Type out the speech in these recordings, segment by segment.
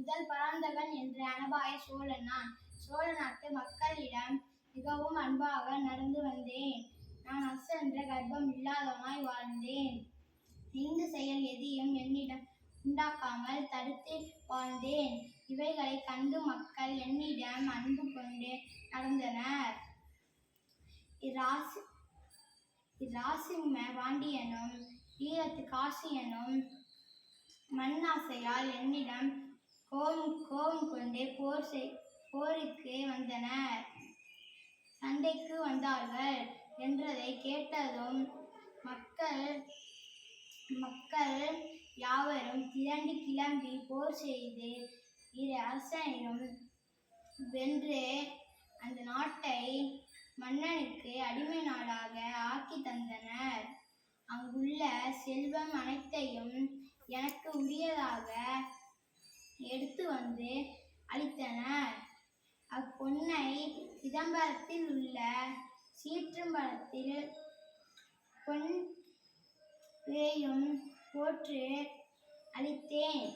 முதல் பராந்தகன் என்ற அனபாய சோழனான். சோழ நாட்டு மக்களிடம் மிகவும் அன்பாக நடந்து வந்தேன். நான் அசன்ற கர்ப்பம் இல்லாதவனாய் வாழ்ந்தேன். தீங்கு செயல் எதையும் என்னிடம் உண்டாக்காமல் தடுத்து வாழ்ந்தேன். இவைகளை கண்டு மக்கள் என்னிடம் அன்பு கொண்டு நடந்தனர். இராசிம்ம பாண்டியனும் ஈழத்து காசியனும் மண்ணாசையால் என்னிடம் கோபம் கொண்டு போருக்கு வந்தனர். சண்டைக்கு வந்தார்கள் என்றதை கேட்டதும் மக்கள் யாவரும் திரண்டு கிளம்பி போர் செய்து இரு அரசனையும் வென்று அந்த நாட்டை மன்னனுக்கு அடிமை நாடாக ஆக்கி தந்தனர். அங்குள்ள செல்வம் அனைத்தையும் எனக்கு உரியதாக எடுத்து வந்து அளித்தனர். அப்பொன்னை சிதம்பரத்தில் உள்ள சீற்றம்பலத்தில் பொன் போற்று அளித்தேன்.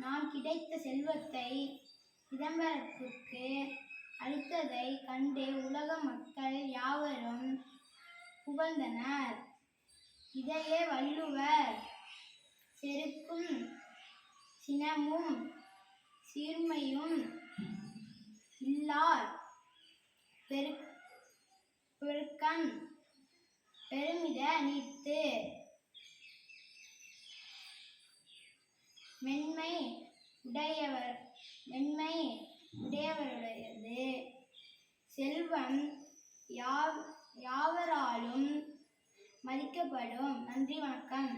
நான் கிடைத்த செல்வத்தை சிதம்பரத்திற்கு அளித்ததை கண்டு உலக மக்கள் யாவரும் புகழ்ந்தனர். இதையே வள்ளுவர் செருக்கும் சினமும் சீர்மையும் இல்லார் பெருக்கன் பெருமித நீத்து மென்மை உடையவருடையது செல்வம் யாவராலும் மதிக்கப்படும். நன்றி, வணக்கம்.